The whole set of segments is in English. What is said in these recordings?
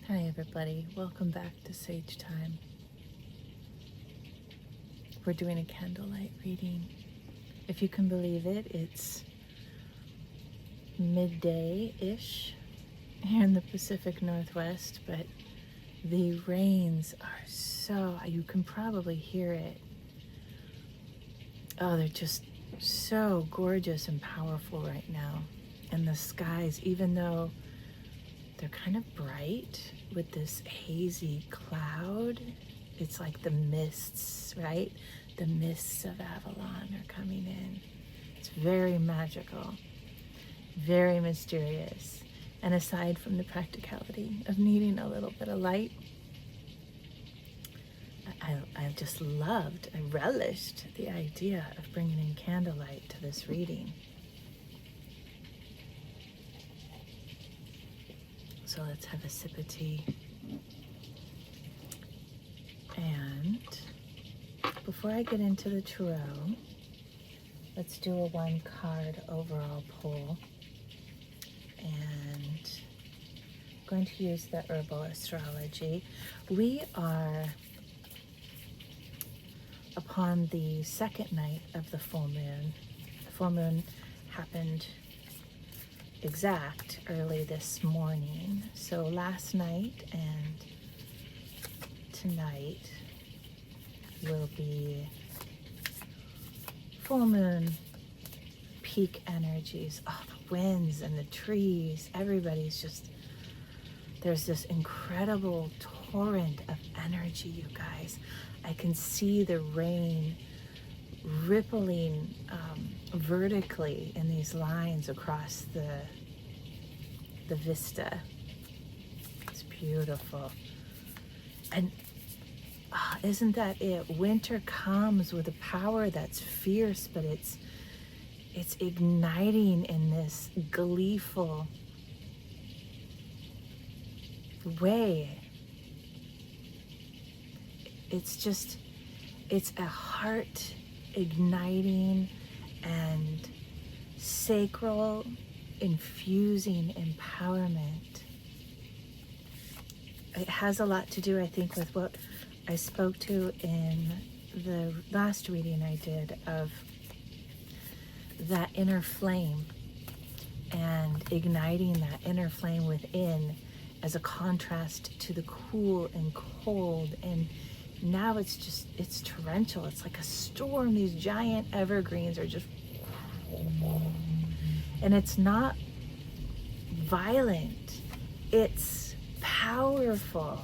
Hi everybody, welcome back to Sage Thyme. We're doing a candlelight reading. If you can believe it, it's midday-ish here in the Pacific Northwest, but the rains are so, you can probably hear it. Oh, they're just so gorgeous and powerful right now. And the skies, even though they're kind of bright with this hazy cloud, it's like the mists, right? The mists of Avalon are coming in. It's very magical, very mysterious. And aside from the practicality of needing a little bit of light, I just loved, I relished the idea of bringing in candlelight to this reading. So let's have a sip of tea. And before I get into the tarot, let's do a one card overall pull. And I'm going to use the Herbal Astrology. We are upon the second night of the full moon. The full moon happened exact early this morning. So last night and tonight will be full moon peak energies. Oh, the winds and the trees, everybody's just, there's this incredible torrent of energy, you guys. I can see the rain rippling vertically in these lines across the vista. It's beautiful. And isn't that it? Winter comes with a power that's fierce, but it's igniting in this gleeful way. It's a heart igniting and sacral infusing empowerment. It has a lot to do, I think, with what I spoke to in the last reading I did of that inner flame and igniting that inner flame within as a contrast to the cool and cold. And now it's torrential. It's like a storm. These giant evergreens are just, and it's not violent. It's powerful.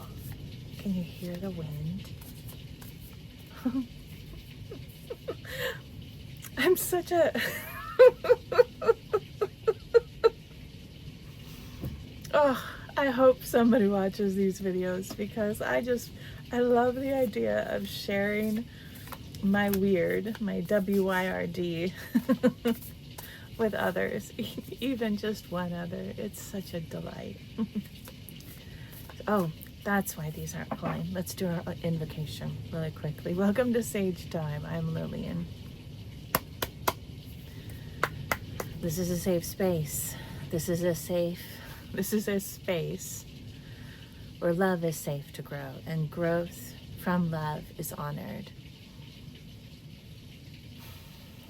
Can you hear the wind? I'm such a oh, I hope somebody watches these videos, because I love the idea of sharing my weird, my WYRD with others, even just one other. It's such a delight. Oh, that's why these aren't pulling. Let's do our invocation really quickly. Welcome to Sage Thyme. I'm Lillian. This is a safe space. This is a space where love is safe to grow, and growth from love is honored.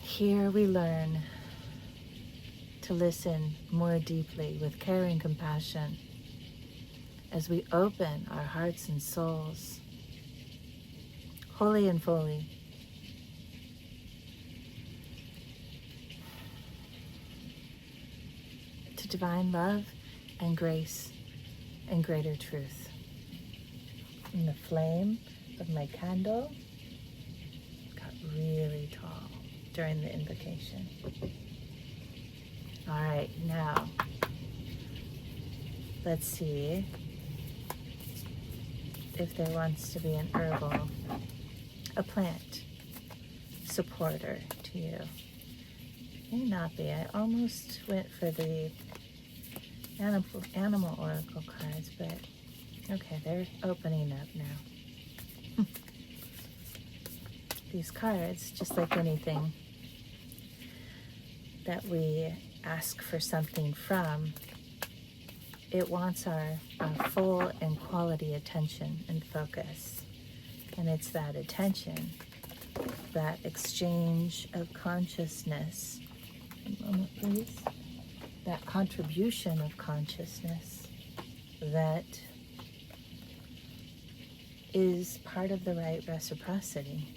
Here we learn to listen more deeply with care and compassion as we open our hearts and souls wholly and fully to divine love and grace and greater truth. And the flame of my candle got really tall during the invocation. All right, now let's see if there wants to be an herbal, a plant supporter to you. May not be. I almost went for the animal oracle cards, but okay, they're opening up now. These cards, just like anything that we ask for something from, it wants our full and quality attention and focus. And it's that attention, that exchange of consciousness. A moment, please. That contribution of consciousness that is part of the right reciprocity.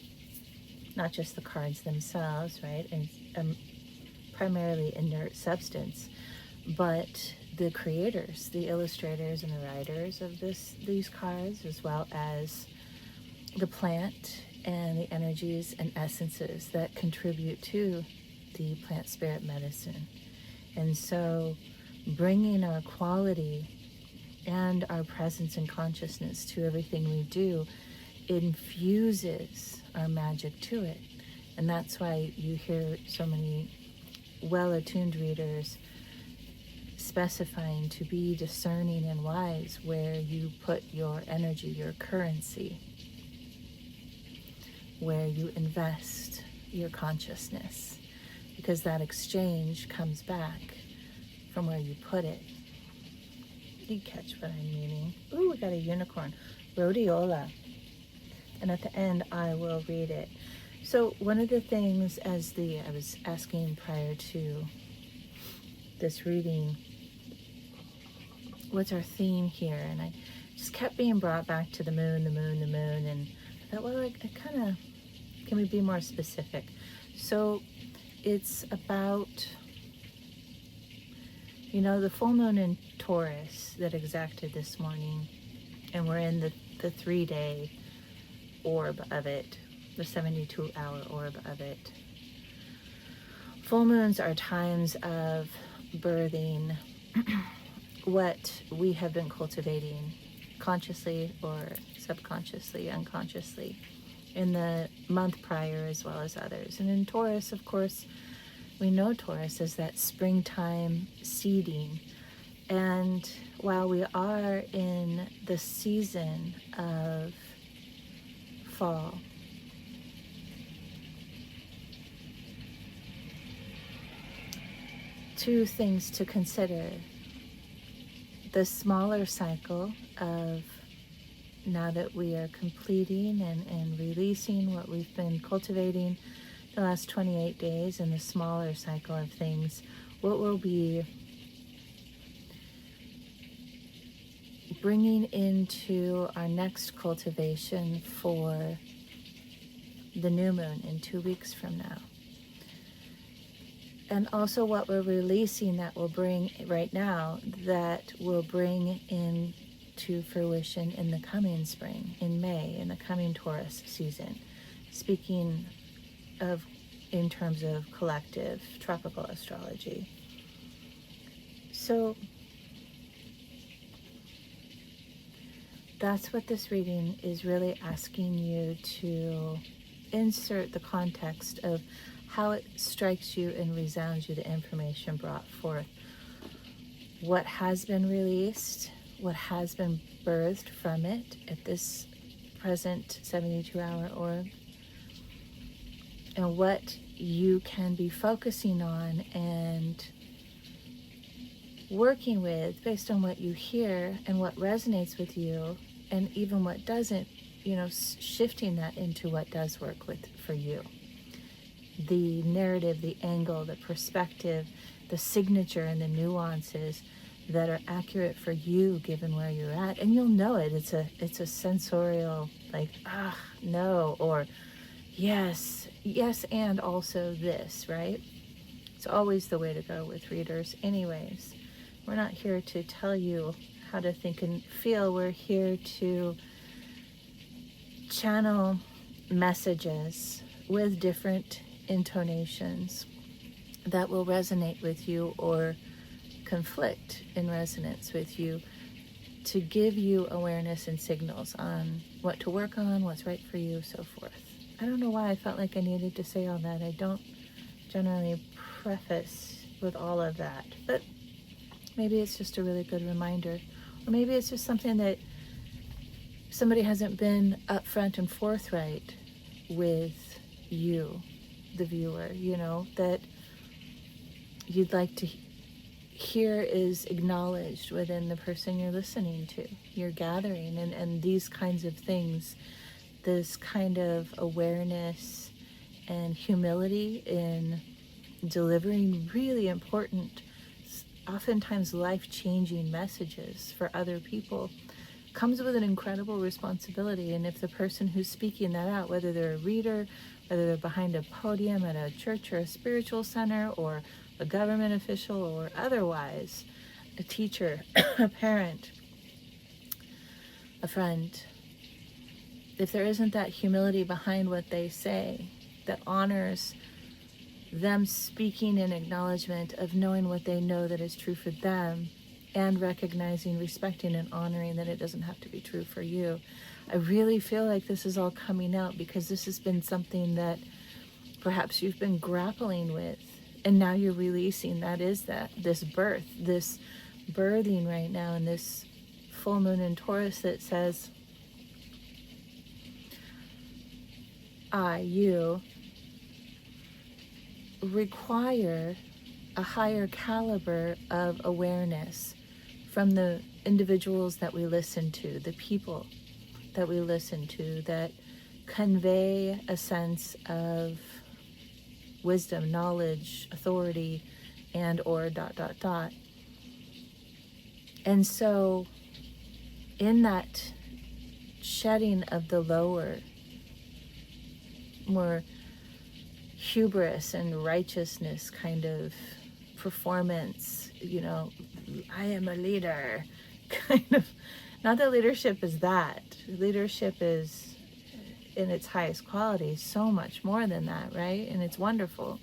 Not just the cards themselves, right? And primarily inert substance, but the creators, the illustrators and the writers of these cards, as well as the plant and the energies and essences that contribute to the plant spirit medicine. And so bringing our quality and our presence and consciousness to everything we do infuses our magic to it. And that's why you hear so many well-attuned readers specifying to be discerning and wise where you put your energy, your currency, where you invest your consciousness, because that exchange comes back from where you put it. You catch what I'm meaning? Ooh, we got a unicorn. Rhodiola. And at the end, I will read it. So one of the things, I was asking prior to this reading, what's our theme here? And I just kept being brought back to the moon, and I thought, well, I kind of, can we be more specific? So it's about, the full moon in Taurus that exacted this morning, and we're in the 3-day orb of it, the 72-hour orb of it. Full moons are times of birthing what we have been cultivating consciously or subconsciously, unconsciously, in the month prior as well as others. And in Taurus, of course, we know Taurus as that springtime seeding. And while we are in the season of fall, two things to consider. The smaller cycle of, now that we are completing and releasing what we've been cultivating the last 28 days, and the smaller cycle of things, what will be bringing into our next cultivation for the new moon in 2 weeks from now. And also what we're releasing that will bring right now, that will bring into fruition in the coming spring, in May, in the coming Taurus season. Speaking of in terms of collective tropical astrology. So that's what this reading is really asking you to insert the context of how it strikes you and resounds you, the information brought forth. What has been released, what has been birthed from it at this present 72-hour orb, and what you can be focusing on and working with based on what you hear and what resonates with you, and even what doesn't, shifting that into what does work for you. The narrative, the angle, the perspective, the signature, and the nuances that are accurate for you given where you're at. And you'll know it. It's a sensorial, like, no, or yes, and also this, right? It's always the way to go with readers anyways. We're not here to tell you how to think and feel. We're here to channel messages with different intonations that will resonate with you or conflict in resonance with you, to give you awareness and signals on what to work on, what's right for you, so forth. I don't know why I felt like I needed to say all that. I don't generally preface with all of that, but maybe it's just a really good reminder, or maybe it's just something that somebody hasn't been upfront and forthright with you, the viewer, that you'd like to here is acknowledged within the person you're listening to, you're gathering, and these kinds of things, this kind of awareness and humility in delivering really important, oftentimes life-changing messages for other people, comes with an incredible responsibility. And if the person who's speaking that out, whether they're a reader, whether they're behind a podium at a church or a spiritual center, or a government official, or otherwise, a teacher, a parent, a friend, if there isn't that humility behind what they say that honors them speaking in acknowledgement of knowing what they know that is true for them, and recognizing, respecting, and honoring that it doesn't have to be true for you. I really feel like this is all coming out because this has been something that perhaps you've been grappling with, and now you're releasing. That is this birth, this birthing right now in this full moon in Taurus that says, you require a higher caliber of awareness from the individuals that we listen to, the people that we listen to, that convey a sense of wisdom, knowledge, authority, and or ... And so in that shedding of the lower, more hubris and righteousness kind of performance, I am a leader kind of, not that leadership is that. Leadership is, in its highest quality, so much more than that, right? And it's wonderful.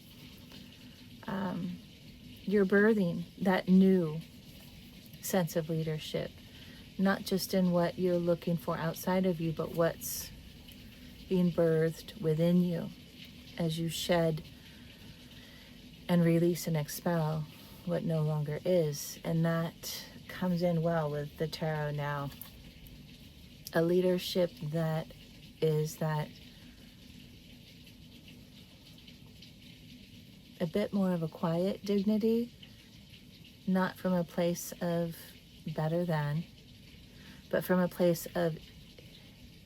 You're birthing that new sense of leadership, not just in what you're looking for outside of you, but what's being birthed within you as you shed and release and expel what no longer is. And that comes in well with the tarot now. A leadership that is that a bit more of a quiet dignity, not from a place of better than, but from a place of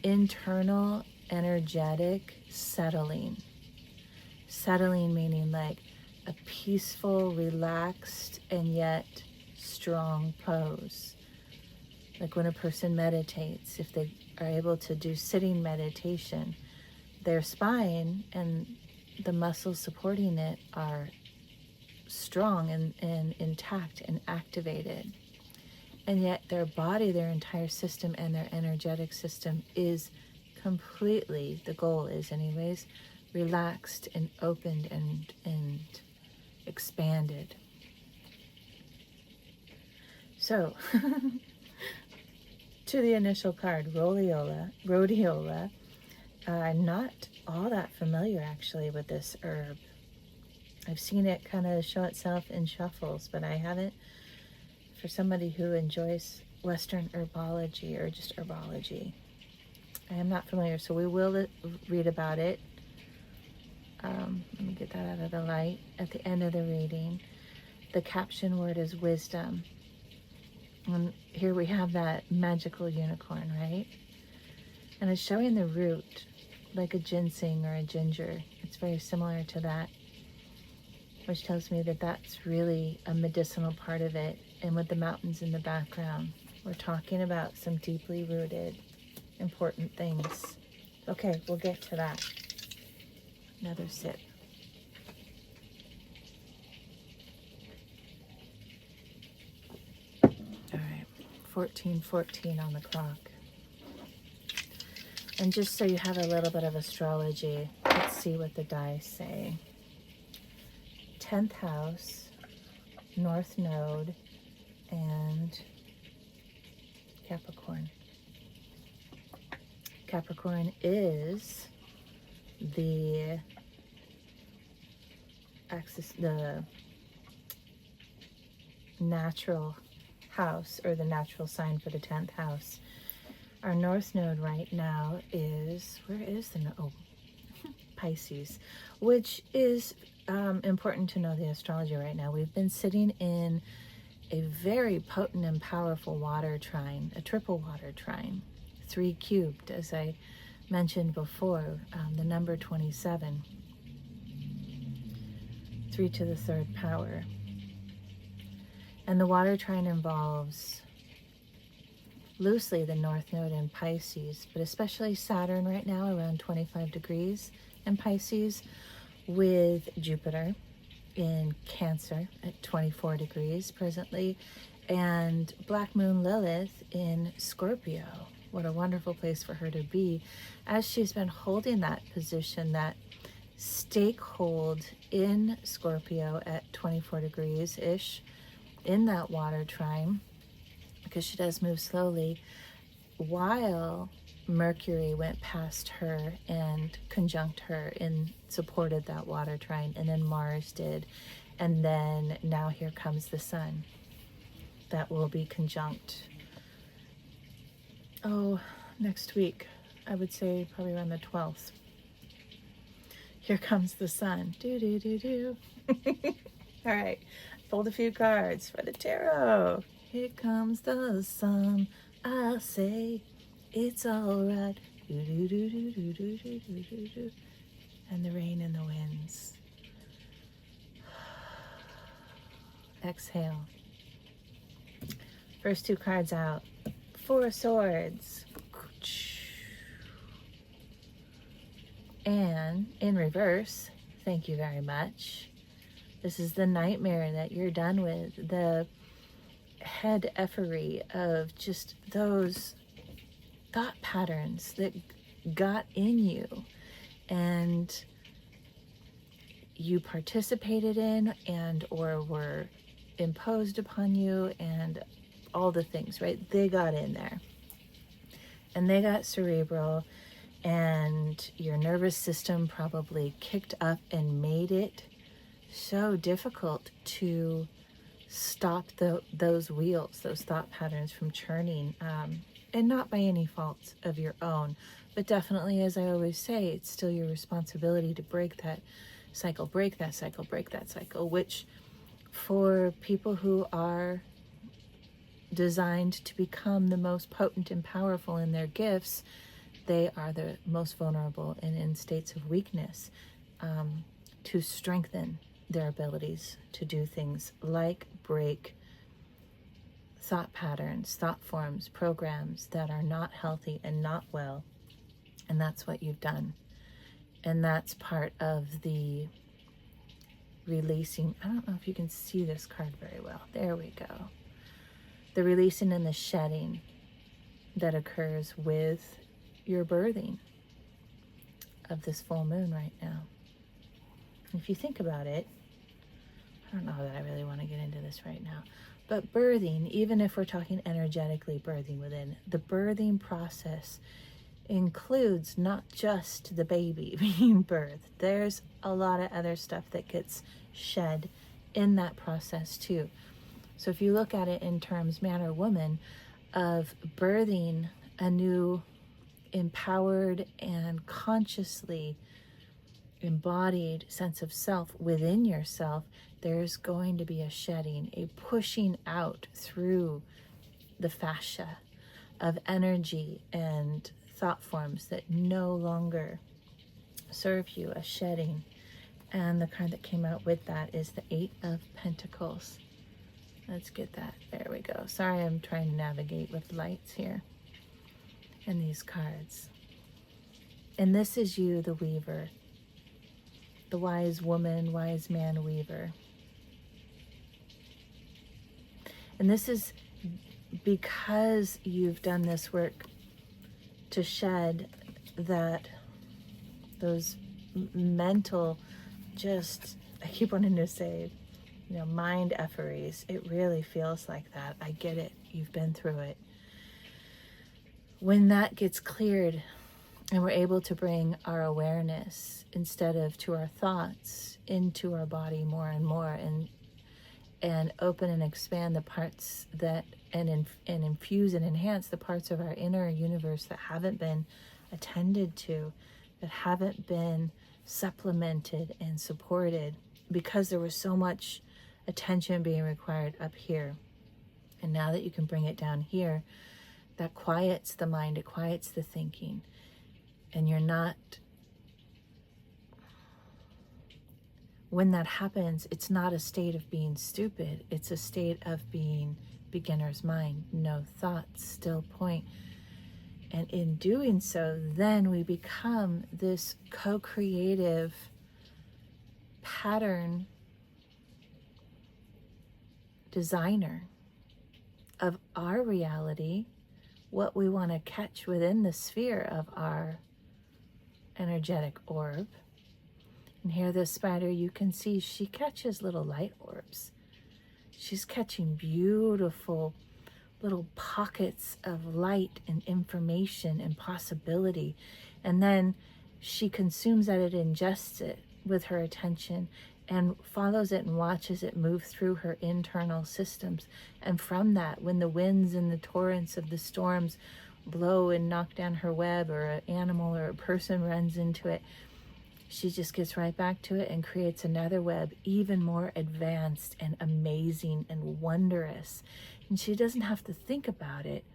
internal, energetic settling. Settling meaning like a peaceful, relaxed, and yet strong pose. Like when a person meditates, if they are able to do sitting meditation, their spine and the muscles supporting it are strong and intact and activated. And yet their body, their entire system, and their energetic system is completely, the goal is anyways, relaxed and opened and expanded. So, to the initial card, Rhodiola. I'm not all that familiar actually with this herb. I've seen it kind of show itself in shuffles, but I haven't, for somebody who enjoys Western herbology or just herbology, I am not familiar. So we will read about it. Let me get that out of the light at the end of the reading. The caption word is wisdom. And here we have that magical unicorn, right? And it's showing the root, like a ginseng or a ginger. It's very similar to that, which tells me that that's really a medicinal part of it. And with the mountains in the background, we're talking about some deeply rooted, important things. Okay, we'll get to that. Another sip. All right, 14:14 on the clock. And just so you have a little bit of astrology, let's see what the dice say. 10th house, North Node, and Capricorn. Capricorn is the axis, the natural house, or the natural sign for the 10th house. Our North Node right now is, where is the node? Oh, Pisces, which is important to know the astrology right now. We've been sitting in a very potent and powerful water trine, a triple water trine, 3 cubed, as I mentioned before, the number 27, 3 to the 3rd power. And the water trine involves loosely the North Node in Pisces, but especially Saturn right now around 25 degrees in Pisces, with Jupiter in Cancer at 24 degrees presently, and Black Moon Lilith in Scorpio. What a wonderful place for her to be, as she's been holding that position, that stakehold in Scorpio at 24 degrees-ish in that water trine, because she does move slowly, while Mercury went past her and conjunct her and supported that water trine, and then Mars did, and then now here comes the Sun that will be conjunct, next week. I would say probably around the 12th. Here comes the Sun. Do do do do. All right, fold a few cards for the tarot. Here comes the Sun. I say it's all right. Do do do do do do do do do do. And the rain and the winds. Exhale. First 2 cards out. 4 swords. And in reverse, thank you very much. This is the nightmare that you're done with. The head effery of just those thought patterns that got in you and you participated in and or were imposed upon you, and all the things, right? They got in there and they got cerebral, and your nervous system probably kicked up and made it so difficult to stop those wheels, those thought patterns from churning, and not by any fault of your own, but definitely, as I always say, it's still your responsibility to break that cycle, break that cycle, break that cycle, which for people who are designed to become the most potent and powerful in their gifts, they are the most vulnerable and in states of weakness, to strengthen their abilities to do things like break thought patterns, thought forms, programs that are not healthy and not well. And that's what you've done. And that's part of the releasing. I don't know if you can see this card very well. There we go. The releasing and the shedding that occurs with your birthing of this full moon right now. If you think about it, I don't know that I really want to get into this right now, but birthing, even if we're talking energetically birthing within, the birthing process includes not just the baby being birthed. There's a lot of other stuff that gets shed in that process too. So if you look at it in terms, man or woman, of birthing a new empowered and consciously embodied sense of self within yourself, there's going to be a shedding, a pushing out through the fascia of energy and thought forms that no longer serve you, a shedding. And the card that came out with that is the 8 of Pentacles. Let's get that. There we go. Sorry, I'm trying to navigate with lights here and these cards. And this is you, the weaver, the wise woman, wise man weaver. And this is because you've done this work to shed those mental, just, I keep wanting to say, mind efferys. It really feels like that. I get it. You've been through it. When that gets cleared and we're able to bring our awareness instead of to our thoughts into our body more and more, and open and expand the parts that and infuse and enhance the parts of our inner universe that haven't been attended to, that haven't been supplemented and supported because there was so much attention being required up here. And now that you can bring it down here, that quiets the mind, it quiets the thinking. And you're not, when that happens, it's not a state of being stupid. It's a state of being beginner's mind. No thoughts, still point. And in doing so, then we become this co-creative pattern designer of our reality, what we want to catch within the sphere of our energetic orb. And here, this spider, you can see she catches little light orbs. She's catching beautiful little pockets of light and information and possibility. And then she consumes that, it ingests it with her attention and follows it and watches it move through her internal systems. And from that, when the winds and the torrents of the storms blow and knock down her web, or an animal or a person runs into it, she just gets right back to it and creates another web, even more advanced and amazing and wondrous. And she doesn't have to think about it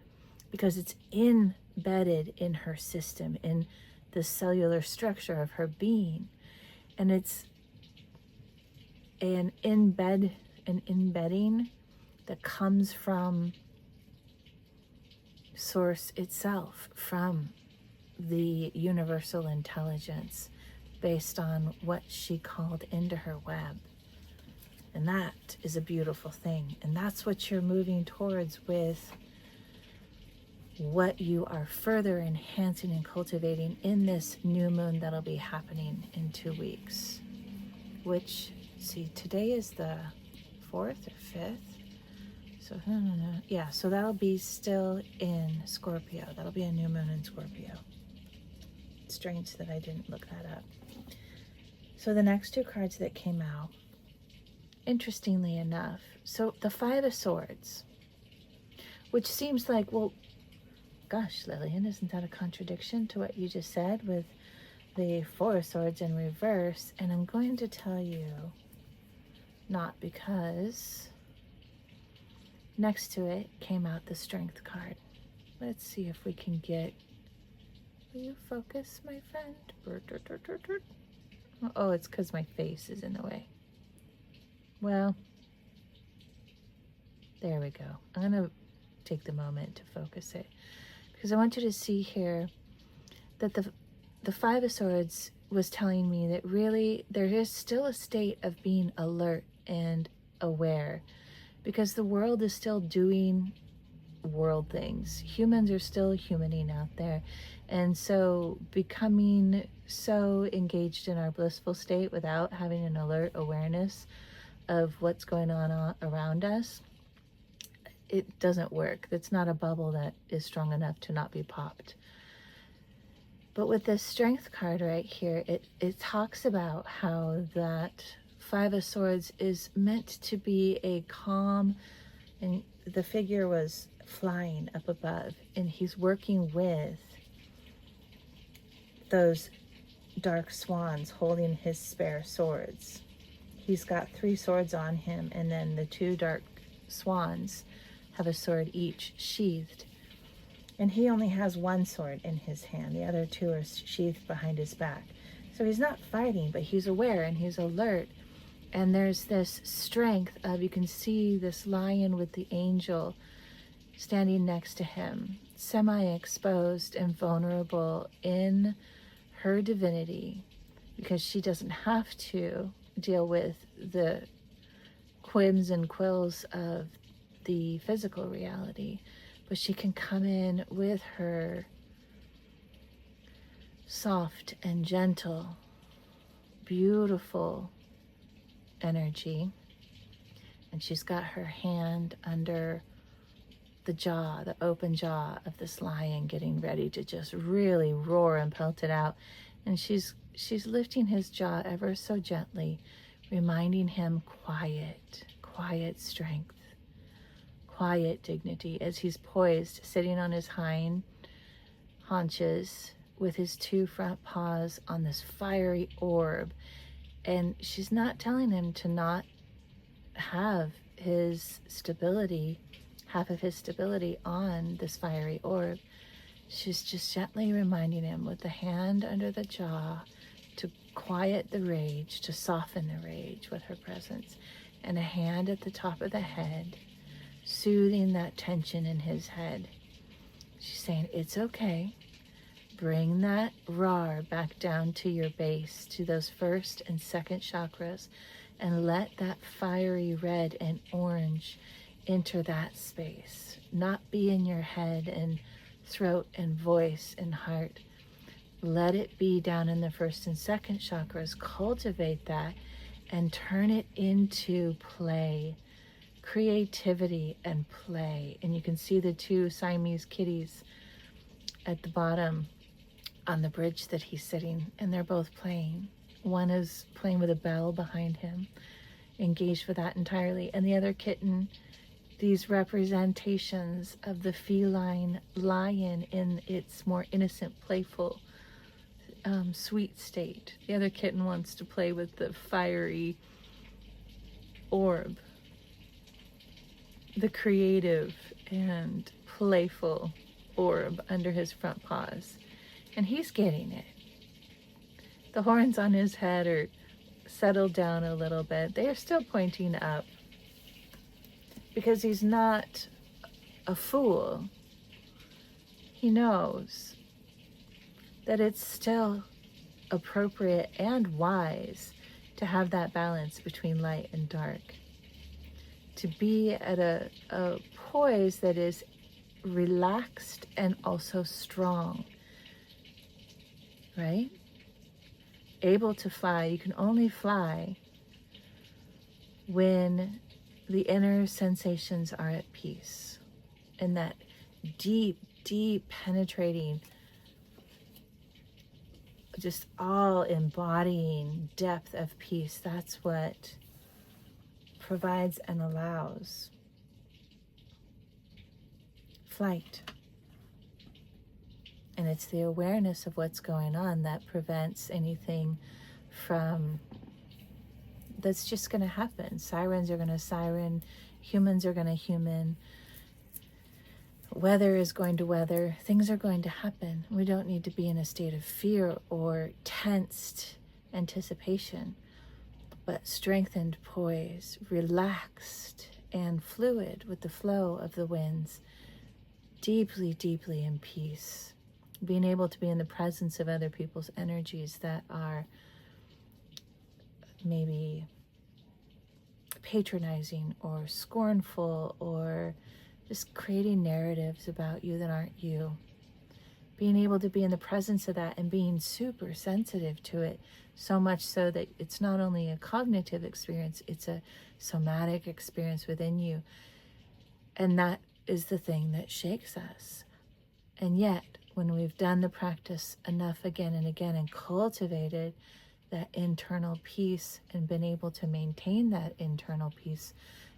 because it's embedded in her system, in the cellular structure of her being. And it's an embedding that comes from Source itself, from the universal intelligence, based on what she called into her web. And that is a beautiful thing. And that's what you're moving towards with what you are further enhancing and cultivating in this new moon that'll be happening in 2 weeks. Which, see, today is the 4th or 5th. So, yeah, so that'll be still in Scorpio. That'll be a new moon in Scorpio. It's strange that I didn't look that up. So the next 2 cards that came out, interestingly enough, so the 5 of Swords, which seems like, well, gosh, Lillian, isn't that a contradiction to what you just said with the 4 of Swords in reverse? And I'm going to tell you, not, because next to it came out the Strength card. Let's see if we can get, will you focus, my friend? Oh, it's because my face is in the way. Well, there we go. I'm going to take the moment to focus it, because I want you to see here that the 5 of Swords was telling me that really there is still a state of being alert and aware, because the world is still doing world things. Humans are still humaning out there. And so becoming so engaged in our blissful state without having an alert awareness of what's going on around us, it doesn't work. That's not a bubble that is strong enough to not be popped. But with this Strength card right here, it talks about how that 5 of Swords is meant to be a calm, and the figure was flying up above, and he's working with those dark swans holding his spare swords. He's got 3 swords on him, and then the 2 dark swans have a sword each sheathed. And he only has 1 sword in his hand. The other 2 are sheathed behind his back. So he's not fighting, but he's aware and he's alert. And there's this strength of, you can see this lion with the angel standing next to him, semi-exposed and vulnerable in her divinity, because she doesn't have to deal with the quims and quills of the physical reality, but she can come in with her soft and gentle, beautiful energy. And she's got her hand under the jaw, the open jaw of this lion, getting ready to just really roar and pelt it out. And she's lifting his jaw ever so gently, reminding him quiet strength, quiet dignity, as he's poised, sitting on his hind haunches with his 2 front paws on this fiery orb. And she's not telling him to not have his stability, half of his stability on this fiery orb. She's just gently reminding him with the hand under the jaw to quiet the rage, to soften the rage with her presence, and a hand at the top of the head, soothing that tension in his head. She's saying, it's okay. Bring that roar back down to your base, to those first and second chakras, and let that fiery red and orange enter that space. Not be in your head and throat and voice and heart. Let it be down in the first and second chakras. Cultivate that and turn it into play, creativity and play. And you can see the two Siamese kitties at the bottom on the bridge that he's sitting, and they're both playing. One is playing with a bell behind him, engaged with that entirely, and the other kitten, these representations of the feline lion in its more innocent, playful, sweet state. The other kitten wants to play with the fiery orb, the creative and playful orb under his front paws, and he's getting it. The horns on his head are settled down a little bit. They are still pointing up because he's not a fool. He knows that it's still appropriate and wise to have that balance between light and dark, to be at a poise that is relaxed and also strong, right? Able to fly. You can only fly when the inner sensations are at peace, and that deep, deep penetrating, just all embodying depth of peace. That's what provides and allows flight. And it's the awareness of what's going on that prevents anything from, that's just going to happen. Sirens are going to siren, humans are going to human, weather is going to weather, things are going to happen. We don't need to be in a state of fear or tensed anticipation, but strengthened poise, relaxed and fluid with the flow of the winds, deeply, deeply in peace. Being able to be in the presence of other people's energies that are maybe patronizing or scornful or just creating narratives about you that aren't you. Being able to be in the presence of that and being super sensitive to it, so much so that it's not only a cognitive experience, it's a somatic experience within you. And that is the thing that shakes us. And yet, when we've done the practice enough again and again and cultivated that internal peace and been able to maintain that internal peace,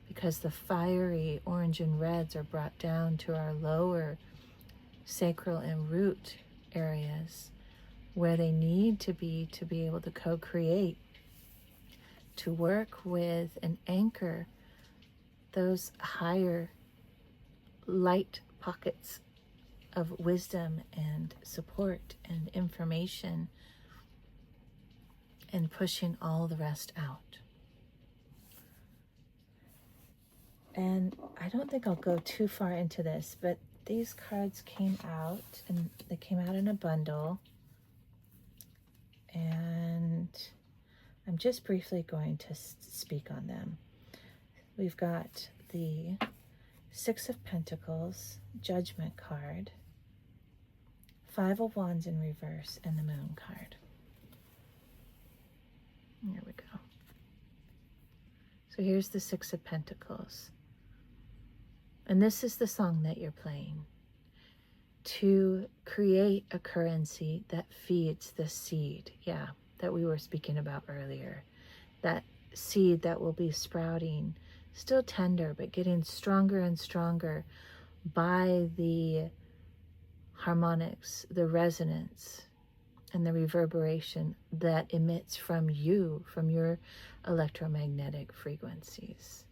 because the fiery orange and reds are brought down to our lower sacral and root areas where they need to be able to co-create, to work with and anchor those higher light pockets of wisdom and support and information, and pushing all the rest out. And I don't think I'll go too far into this, but these cards came out, and they came out in a bundle, and I'm just briefly going to speak on them. We've got the Six of Pentacles, Judgment card, Five of Wands in reverse, and the Moon card. There we go. So here's the Six of Pentacles. And this is the song that you're playing. To create a currency that feeds the seed, that we were speaking about earlier. That seed that will be sprouting, still tender, but getting stronger and stronger by the harmonics, the resonance, and the reverberation that emits from you, from your electromagnetic frequencies.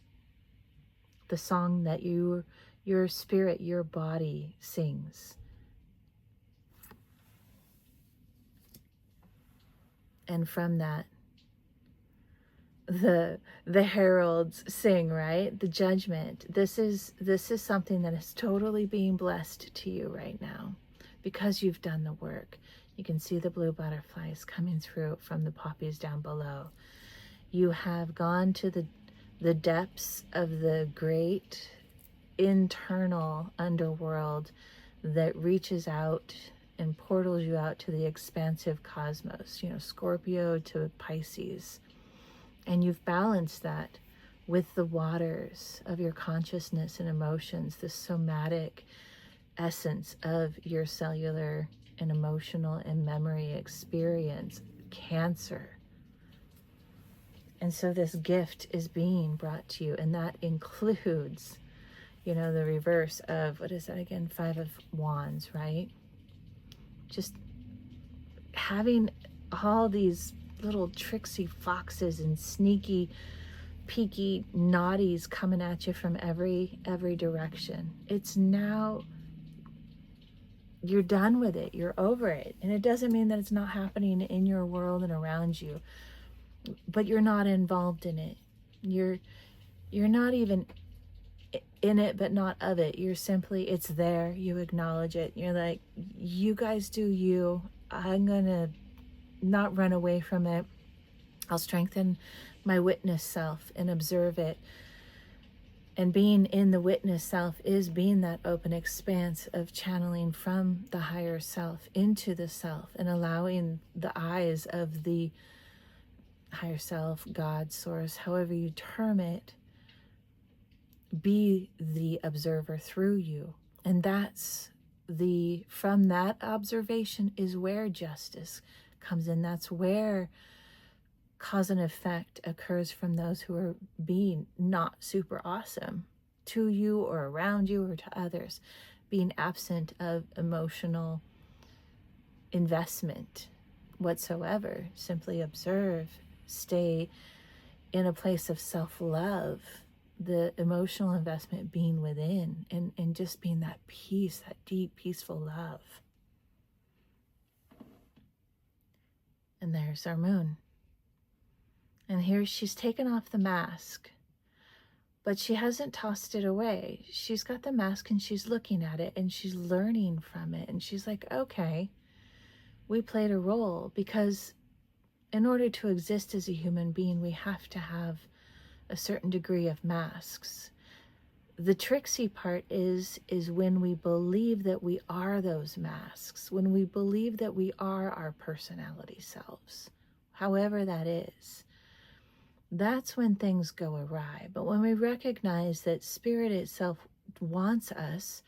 The song that you're Your spirit, your body sings. And from that, the heralds sing, right? The judgment. This is something that is totally being blessed to you right now because you've done the work. You can see the blue butterflies coming through from the poppies down below. You have gone to the depths of the great internal underworld that reaches out and portals you out to the expansive cosmos, you know, Scorpio to Pisces. And you've balanced that with the waters of your consciousness and emotions, the somatic essence of your cellular and emotional and memory experience, Cancer. And so this gift is being brought to you, and that includes, you know, the reverse of, what is that again? 5 of Wands, right? Just having all these little tricksy foxes and sneaky, peaky naughties coming at you from every direction. It's now, you're done with it. You're over it. And it doesn't mean that it's not happening in your world and around you, but you're not involved in it. You're not even in it, but not of it. You're simply, it's there. You acknowledge it. You're like, you guys do you. I'm gonna not run away from it. I'll strengthen my witness self and observe it. And being in the witness self is being that open expanse of channeling from the higher self into the self and allowing the eyes of the higher self, God, source, however you term it, be the observer through you. And that's from that observation is where justice comes in. That's where cause and effect occurs from those who are being not super awesome to you or around you or to others, being absent of emotional investment whatsoever. Simply observe, stay in a place of self-love, the emotional investment being within, and just being that peace, that deep, peaceful love. And there's our moon. And here she's taken off the mask, but she hasn't tossed it away. She's got the mask and she's looking at it and she's learning from it. And she's like, okay, we played a role, because in order to exist as a human being, we have to have a certain degree of masks. The tricksy part is when we believe that we are those masks, when we believe that we are our personality selves, however that is. That's when things go awry. But when we recognize that Spirit itself wants us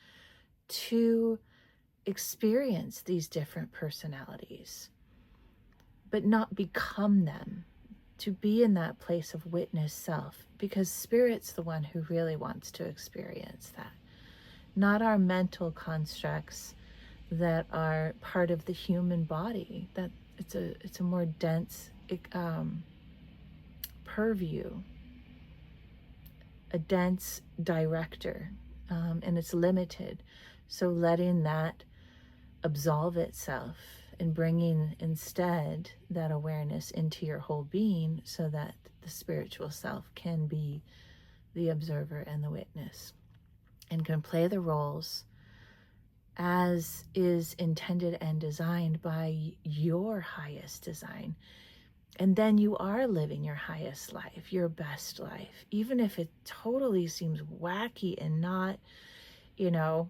to experience these different personalities, but not become them, to be in that place of witness self, because Spirit's the one who really wants to experience that, not our mental constructs that are part of the human body. That it's a more dense purview, a dense director, and it's limited. So letting that absolve itself and bringing instead that awareness into your whole being, so that the spiritual self can be the observer and the witness and can play the roles as is intended and designed by your highest design. And then you are living your highest life, your best life, even if it totally seems wacky and not, you know,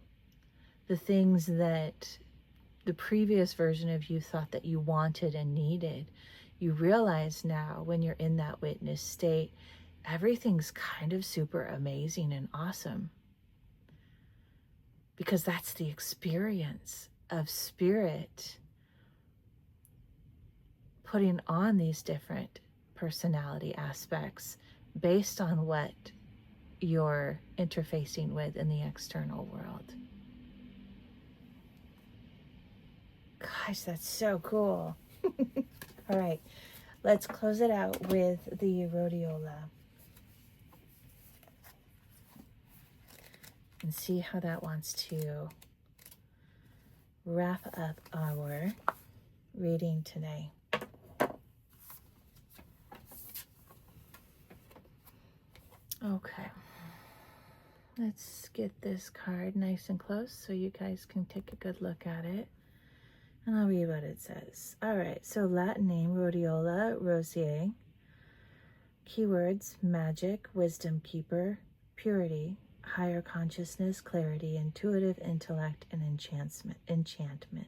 the things that the previous version of you thought that you wanted and needed. You realize now, when you're in that witness state, everything's kind of super amazing and awesome, because that's the experience of Spirit putting on these different personality aspects based on what you're interfacing with in the external world. Gosh, that's so cool. All right, let's close it out with the Rhodiola. and see how that wants to wrap up our reading today. Okay, let's get this card nice and close so you guys can take a good look at it. And I'll read what it says. All right, so Latin name, Rhodiola rosea. Keywords, magic, wisdom keeper, purity, higher consciousness, clarity, intuitive intellect, and enchantment.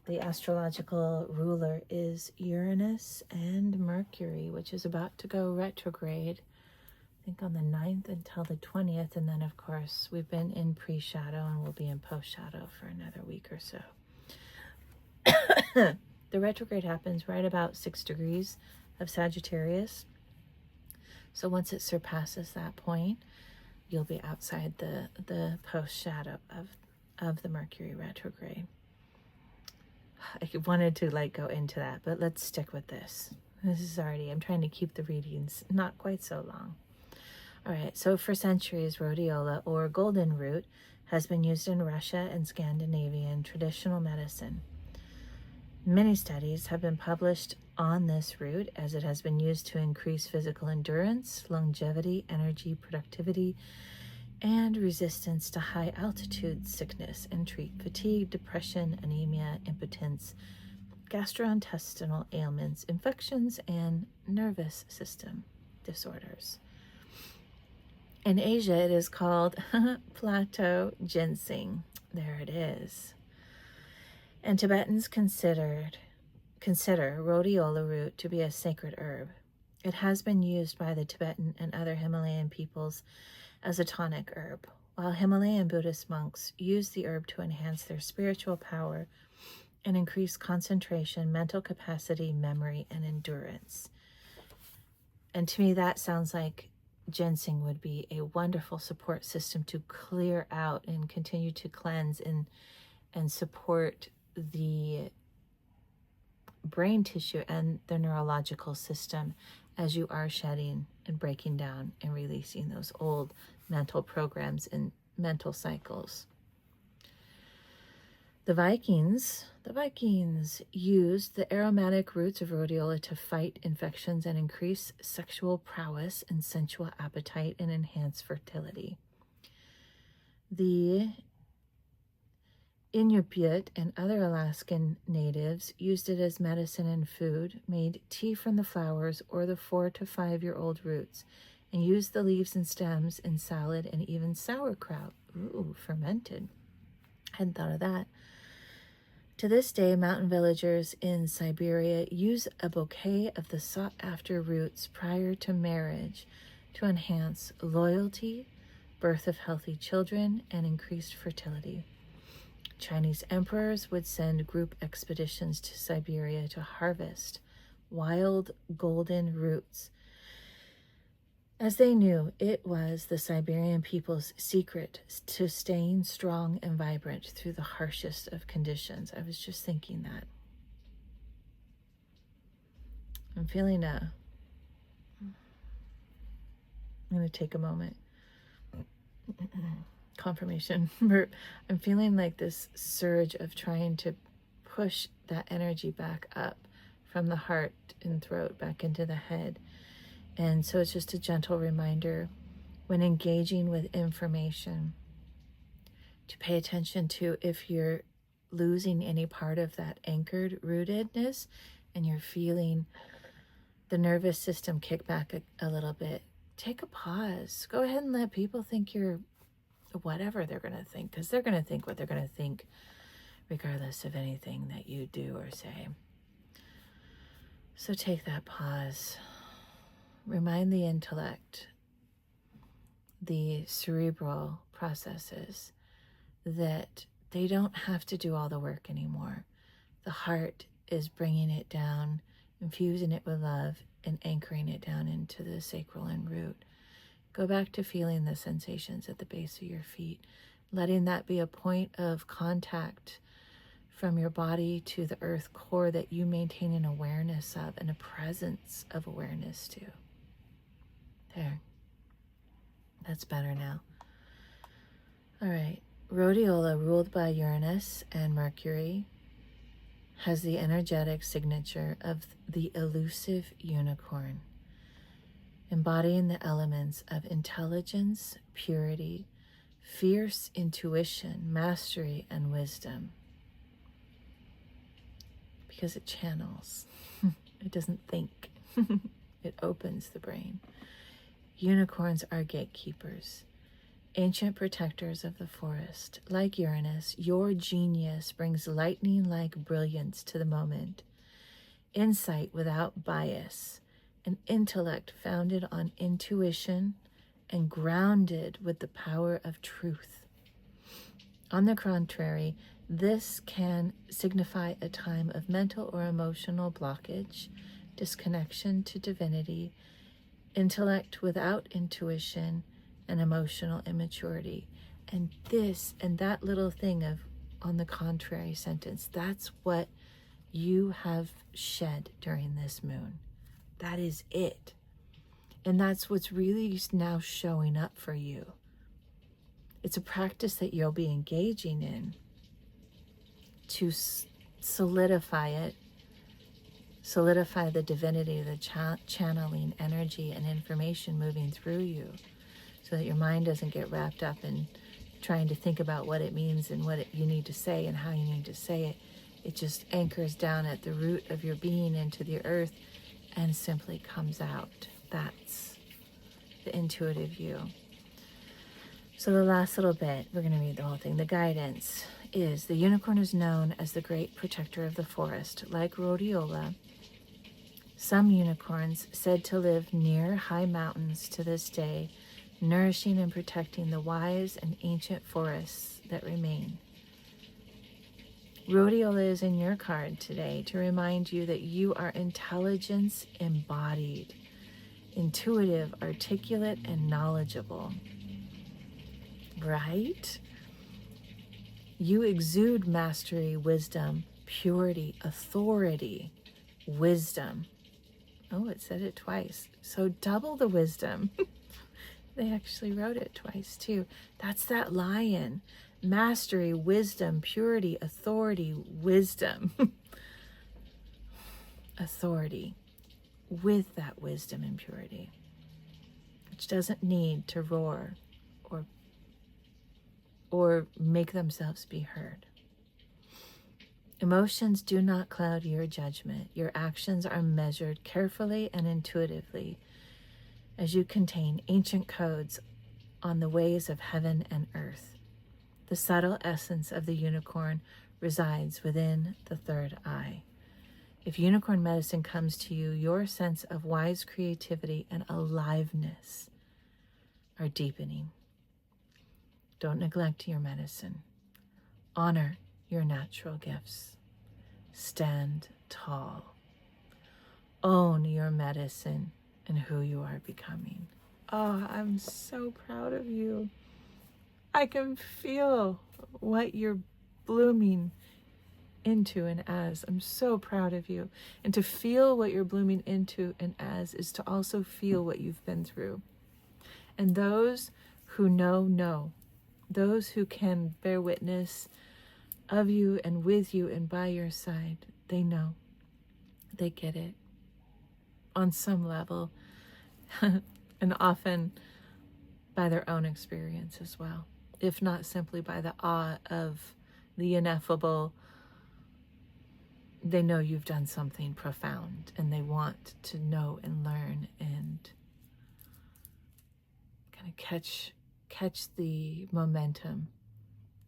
The astrological ruler is Uranus and Mercury, which is about to go retrograde, I think on the 9th until the 20th. And then, of course, we've been in pre-shadow and we'll be in post-shadow for another week or so. The retrograde happens right about 6 degrees of Sagittarius. So once it surpasses that point, you'll be outside the post-shadow of the Mercury retrograde. I wanted to go into that, but let's stick with this. This is already, I'm trying to keep the readings not quite so long. All right, so for centuries, rhodiola, or golden root, has been used in Russia and Scandinavian traditional medicine. Many studies have been published on this root, as it has been used to increase physical endurance, longevity, energy, productivity, and resistance to high altitude sickness, and treat fatigue, depression, anemia, impotence, gastrointestinal ailments, infections, and nervous system disorders. In Asia, it is called plateau ginseng. There it is. And Tibetans consider rhodiola root to be a sacred herb. It has been used by the Tibetan and other Himalayan peoples as a tonic herb, while Himalayan Buddhist monks use the herb to enhance their spiritual power and increase concentration, mental capacity, memory, and endurance. And to me, that sounds like ginseng would be a wonderful support system to clear out and continue to cleanse and support the brain tissue and the neurological system as you are shedding and breaking down and releasing those old mental programs and mental cycles. The Vikings used the aromatic roots of rhodiola to fight infections and increase sexual prowess and sensual appetite and enhance fertility. The Inupiat and other Alaskan natives used it as medicine and food, made tea from the flowers or the 4 to 5-year-old roots, and used the leaves and stems in salad and even sauerkraut. Ooh, fermented. Hadn't thought of that. To this day, mountain villagers in Siberia use a bouquet of the sought-after roots prior to marriage to enhance loyalty, birth of healthy children, and increased fertility. Chinese emperors would send group expeditions to Siberia to harvest wild golden roots, as they knew it was the Siberian people's secret to staying strong and vibrant through the harshest of conditions. I was just thinking that. I'm feeling I'm going to take a moment. Confirmation. I'm feeling like this surge of trying to push that energy back up from the heart and throat back into the head. And so it's just a gentle reminder when engaging with information to pay attention to if you're losing any part of that anchored rootedness and you're feeling the nervous system kick back a little bit. Take a pause. Go ahead and let people think you're whatever they're going to think, because they're going to think what they're going to think regardless of anything that you do or say. So take that pause. Remind the intellect, the cerebral processes, that they don't have to do all the work anymore. The heart is bringing it down, infusing it with love, and anchoring it down into the sacral and root. Go back to feeling the sensations at the base of your feet, letting that be a point of contact from your body to the earth core that you maintain an awareness of and a presence of awareness to. There. That's better now. All right. Rhodiola, ruled by Uranus and Mercury, has the energetic signature of the elusive unicorn, embodying the elements of intelligence, purity, fierce intuition, mastery, and wisdom. Because it channels. It doesn't think. It opens the brain. Unicorns are gatekeepers, ancient protectors of the forest. Like Uranus, your genius brings lightning-like brilliance to the moment, insight without bias, an intellect founded on intuition and grounded with the power of truth. On the contrary, this can signify a time of mental or emotional blockage, disconnection to divinity, intellect without intuition, and emotional immaturity. And this and that little thing of on the contrary sentence, that's what you have shed during this moon. That is it. And that's what's really now showing up for you. It's a practice that you'll be engaging in to solidify it, solidify the divinity, the channeling energy and information moving through you, so that your mind doesn't get wrapped up in trying to think about what it means and what you need to say and how you need to say it. It just anchors down at the root of your being into the earth and simply comes out. That's the intuitive you. So the last little bit, we're going to read the whole thing. The guidance is, the unicorn is known as the great protector of the forest. Like Rhodiola, some unicorns said to live near high mountains to this day, nourishing and protecting the wise and ancient forests that remain. Rhodiola is in your card today to remind you that you are intelligence embodied, intuitive, articulate, and knowledgeable. Right? You exude mastery, wisdom, purity, authority, wisdom. Oh, it said it twice. So double the wisdom. They actually wrote it twice too. That's that lion. Mastery, wisdom, purity, authority, wisdom. Authority with that wisdom and purity, which doesn't need to roar or make themselves be heard. Emotions do not cloud your judgment. Your actions are measured carefully and intuitively, as you contain ancient codes on the ways of heaven and earth. The subtle essence of the unicorn resides within the third eye. If unicorn medicine comes to you, your sense of wise creativity and aliveness are deepening. Don't neglect your medicine. Honor your natural gifts. Stand tall. Own your medicine and who you are becoming. Oh, I'm so proud of you. I can feel what you're blooming into and as. I'm so proud of you. And to feel what you're blooming into and as is to also feel what you've been through. And those who know. Those who can bear witness of you and with you and by your side, they know. They get it on some level, and often by their own experience as well, if not simply by the awe of the ineffable. They know you've done something profound, and they want to know and learn and kind of catch the momentum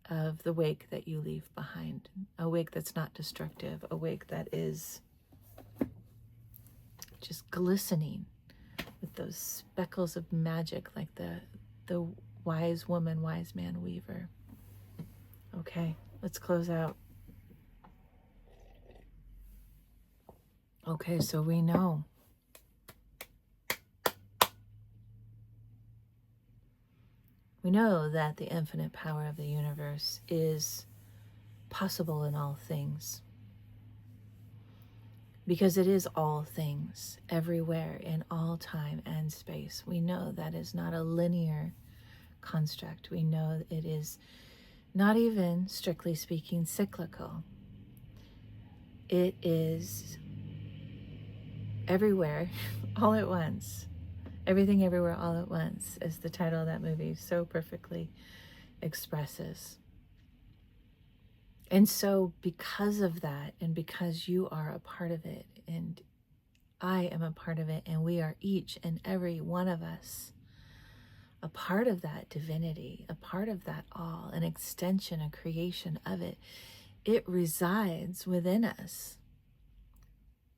of the wake that you leave behind. A wake that's not destructive, a wake that is just glistening with those speckles of magic, like the wise woman, wise man weaver. Okay, let's close out. Okay, so we know. We know that the infinite power of the universe is possible in all things, because it is all things, everywhere, in all time and space. We know that is not a linear construct. We know it is not even, strictly speaking, cyclical. It is everywhere, all at once. Everything Everywhere All at Once, as the title of that movie so perfectly expresses. And so because of that, and because you are a part of it, and I am a part of it, and we are each and every one of us a part of that divinity, a part of that all, an extension, a creation of it, it resides within us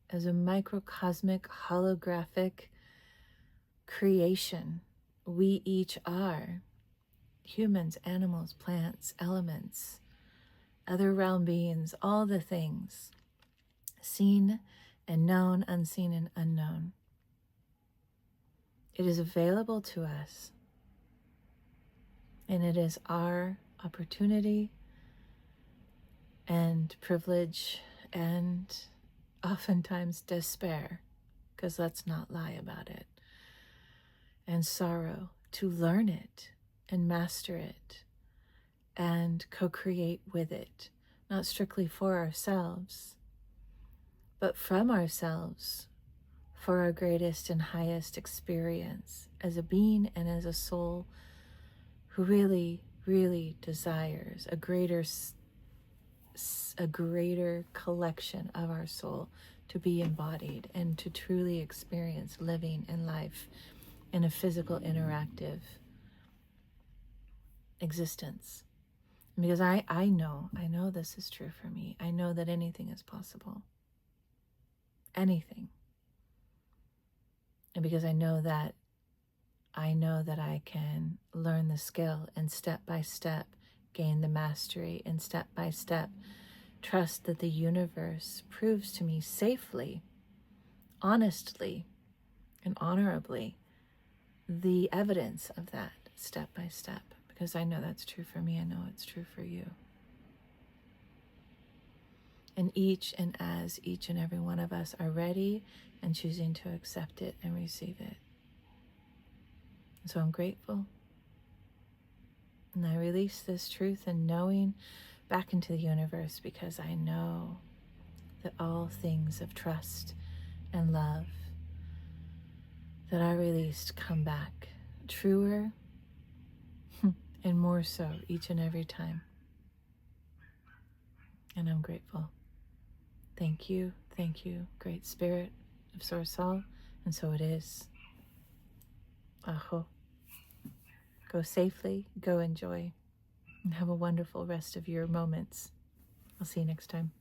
as a microcosmic, holographic creation. We each are humans, animals, plants, elements, other realm beings, all the things, seen and known, unseen and unknown. It is available to us, and it is our opportunity and privilege and oftentimes despair, because let's not lie about it, and sorrow, to learn it and master it and co-create with it, not strictly for ourselves, but from ourselves, for our greatest and highest experience as a being and as a soul who really, really desires a greater collection of our soul to be embodied and to truly experience living in life in a physical, interactive existence. Because I know this is true for me. I know that anything is possible. Anything. And because I know that I can learn the skill and step by step gain the mastery, and step by step trust that the universe proves to me safely, honestly, and honorably the evidence of that step by step. Because I know that's true for me. I know it's true for you. And each and every one of us are ready and choosing to accept it and receive it. So I'm grateful. And I release this truth and knowing back into the universe, because I know that all things of trust and love that are released come back truer and more so each and every time. And I'm grateful. Thank you, Great Spirit of Source All, and so it is. Aho. Go safely, go enjoy, and have a wonderful rest of your moments. I'll see you next time.